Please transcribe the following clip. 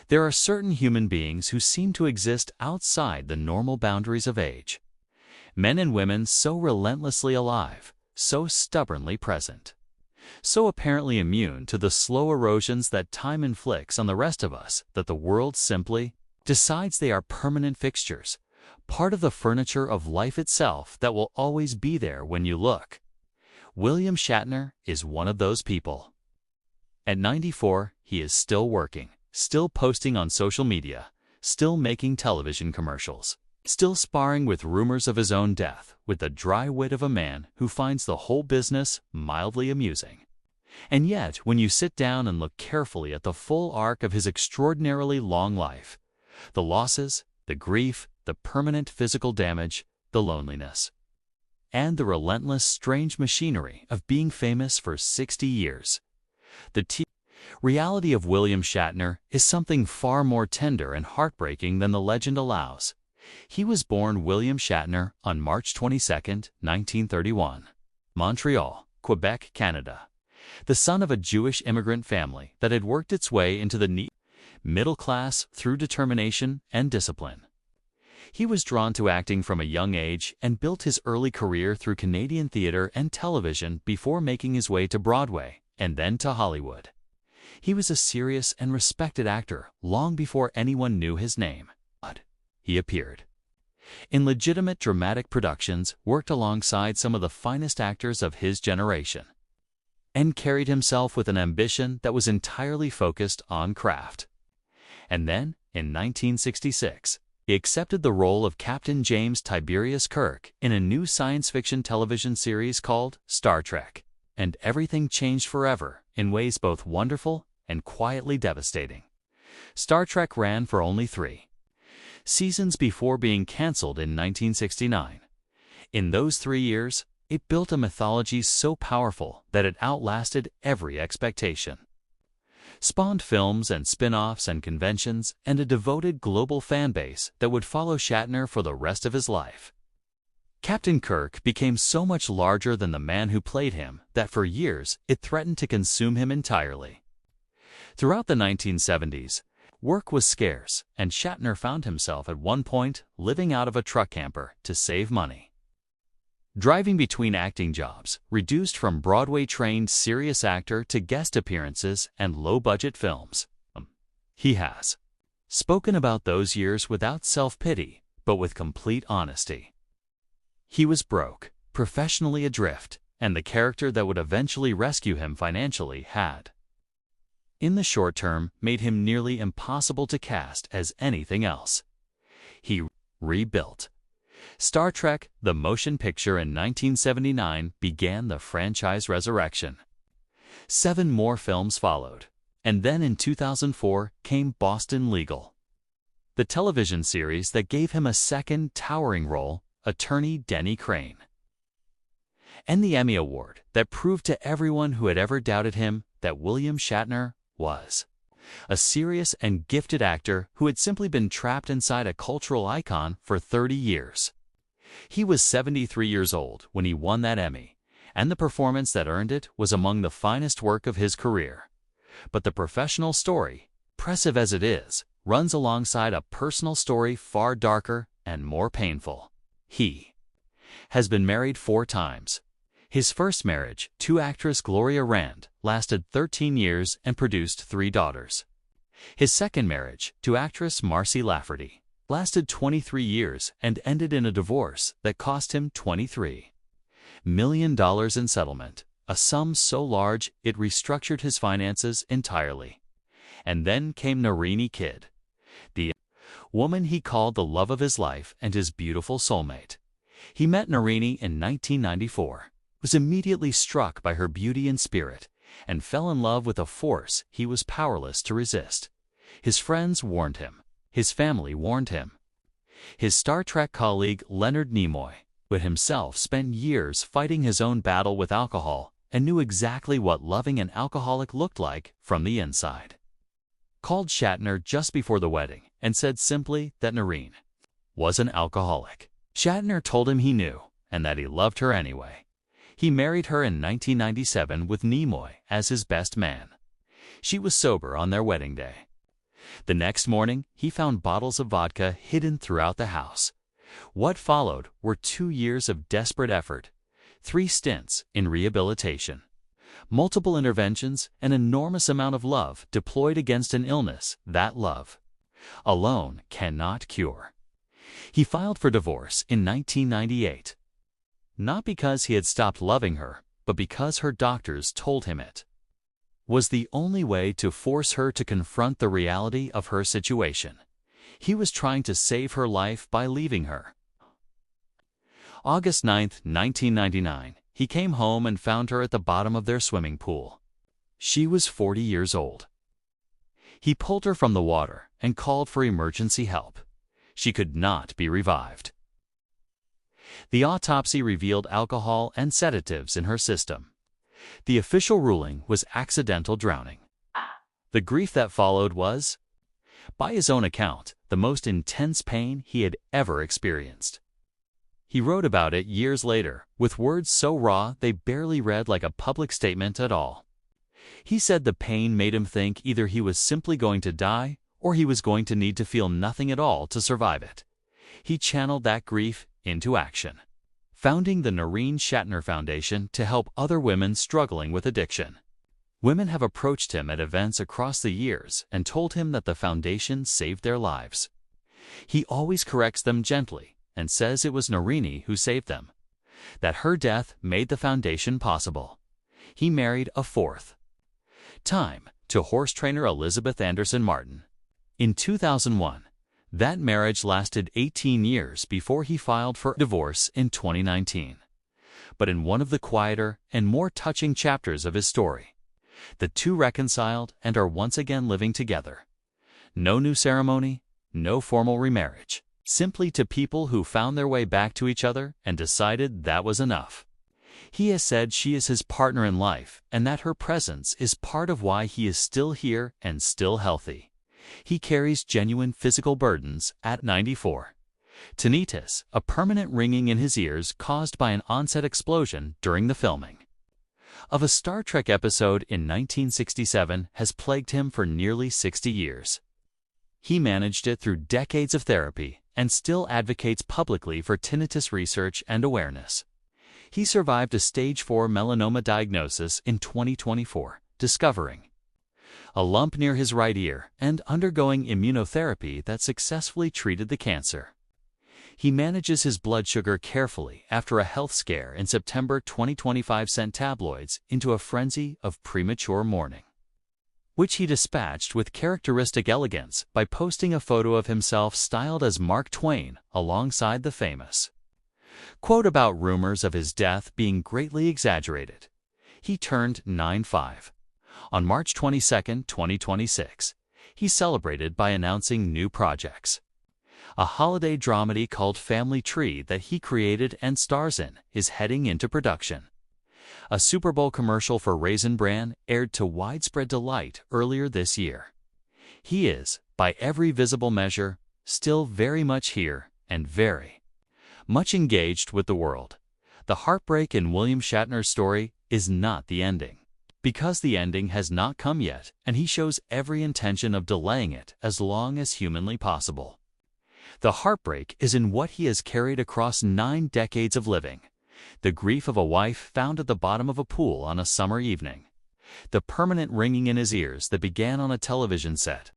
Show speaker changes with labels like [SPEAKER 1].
[SPEAKER 1] There are certain human beings who seem to exist outside the normal boundaries of age. Men and women so relentlessly alive, so stubbornly present, so apparently immune to the slow erosions that time inflicts on the rest of us that the world simply decides they are permanent fixtures, part of the furniture of life itself that will always be there when you look. William Shatner is one of those people. At 94, he is still working, still posting on social media, still making television commercials, still sparring with rumors of his own death with the dry wit of a man who finds the whole business mildly amusing. And yet, when you sit down and look carefully at the full arc of his extraordinarily long life, the losses, the grief, the permanent physical damage, the loneliness, and the relentless, strange machinery of being famous for 60 years, the reality of William Shatner is something far more tender and heartbreaking than the legend allows. He was born William Shatner on March 22, 1931, Montreal, Quebec, Canada, the son of a Jewish immigrant family that had worked its way into the middle class through determination and discipline. He was drawn to acting from a young age and built his early career through Canadian theater and television before making his way to Broadway and then to Hollywood. He was a serious and respected actor long before anyone knew his name. He appeared in legitimate dramatic productions, worked alongside some of the finest actors of his generation, and carried himself with an ambition that was entirely focused on craft. And then, in 1966, he accepted the role of Captain James Tiberius Kirk in a new science fiction television series called Star Trek, and everything changed forever in ways both wonderful and quietly devastating. Star Trek ran for only 3 seasons before being canceled in 1969. In those 3 years, it built a mythology so powerful that it outlasted every expectation, spawned films and spin-offs and conventions, and a devoted global fan base that would follow Shatner for the rest of his life. Captain Kirk became so much larger than the man who played him that for years it threatened to consume him entirely. Throughout the 1970s, work was scarce, and Shatner found himself at one point living out of a truck camper to save money, driving between acting jobs, reduced from Broadway-trained serious actor to guest appearances and low-budget films. He has spoken about those years without self-pity, but with complete honesty. He was broke, professionally adrift, and the character that would eventually rescue him financially had, in the short term, made him nearly impossible to cast as anything else. He rebuilt Star Trek, the motion picture in 1979 began the franchise resurrection. 7 more films followed, and then in 2004 came Boston Legal, the television series that gave him a second towering role, attorney Denny Crane, and the Emmy Award that proved to everyone who had ever doubted him that William Shatner was a serious and gifted actor who had simply been trapped inside a cultural icon for 30 years. He was 73 years old when he won that Emmy, and the performance that earned it was among the finest work of his career. But the professional story, impressive as it is, runs alongside a personal story far darker and more painful. He has been married 4 times. His first marriage, to actress Gloria Rand, lasted 13 years and produced 3 daughters. His second marriage, to actress Marcy Lafferty, lasted 23 years and ended in a divorce that cost him $23 million in settlement, a sum so large it restructured his finances entirely. And then came Narini Kidd, the woman he called the love of his life and his beautiful soulmate. He met Narini in 1994. Was immediately struck by her beauty and spirit, and fell in love with a force he was powerless to resist. His friends warned him. His family warned him. His Star Trek colleague Leonard Nimoy, who himself spent years fighting his own battle with alcohol and knew exactly what loving an alcoholic looked like from the inside, called Shatner just before the wedding and said simply that Narini was an alcoholic. Shatner told him he knew, and that he loved her anyway. He married her in 1997 with Nimoy as his best man. She was sober on their wedding day. The next morning, he found bottles of vodka hidden throughout the house. What followed were 2 years of desperate effort, 3 stints in rehabilitation, multiple interventions, an enormous amount of love deployed against an illness that love alone cannot cure. He filed for divorce in 1998, not because he had stopped loving her, but because her doctors told him it was the only way to force her to confront the reality of her situation. He was trying to save her life by leaving her. August 9, 1999, he came home and found her at the bottom of their swimming pool. She was 40 years old. He pulled her from the water and called for emergency help. She could not be revived. The autopsy revealed alcohol and sedatives in her system. The official ruling was accidental drowning. The grief that followed was, by his own account, the most intense pain he had ever experienced. He wrote about it years later, with words so raw they barely read like a public statement at all. He said the pain made him think either he was simply going to die or he was going to need to feel nothing at all to survive it. He channeled that grief into action, founding the William Shatner Foundation to help other women struggling with addiction. Women have approached him at events across the years and told him that the foundation saved their lives. He always corrects them gently and says it was Narini who saved them, that her death made the foundation possible. He married a 4th time to horse trainer Elizabeth Anderson Martin. In 2001, that marriage lasted 18 years before he filed for divorce in 2019. But in one of the quieter and more touching chapters of his story, the two reconciled and are once again living together. No new ceremony, no formal remarriage, simply two people who found their way back to each other and decided that was enough. He has said she is his partner in life and that her presence is part of why he is still here and still healthy. He carries genuine physical burdens at 94. Tinnitus, a permanent ringing in his ears caused by an onset explosion during the filming of a Star Trek episode in 1967, has plagued him for nearly 60 years. He managed it through decades of therapy and still advocates publicly for tinnitus research and awareness. He survived a stage 4 melanoma diagnosis in 2024, discovering a lump near his right ear and undergoing immunotherapy that successfully treated the cancer. He manages his blood sugar carefully after a health scare in September 2025 sent tabloids into a frenzy of premature mourning, which he dispatched with characteristic elegance by posting a photo of himself styled as Mark Twain alongside the famous quote about rumors of his death being greatly exaggerated. He turned 95. On March 22, 2026, he celebrated by announcing new projects. A holiday dramedy called Family Tree that he created and stars in is heading into production. A Super Bowl commercial for Raisin Bran aired to widespread delight earlier this year. He is, by every visible measure, still very much here and very much engaged with the world. The heartbreak in William Shatner's story is not the ending, because the ending has not come yet, and he shows every intention of delaying it as long as humanly possible. The heartbreak is in what he has carried across 9 decades of living. The grief of a wife found at the bottom of a pool on a summer evening. The permanent ringing in his ears that began on a television set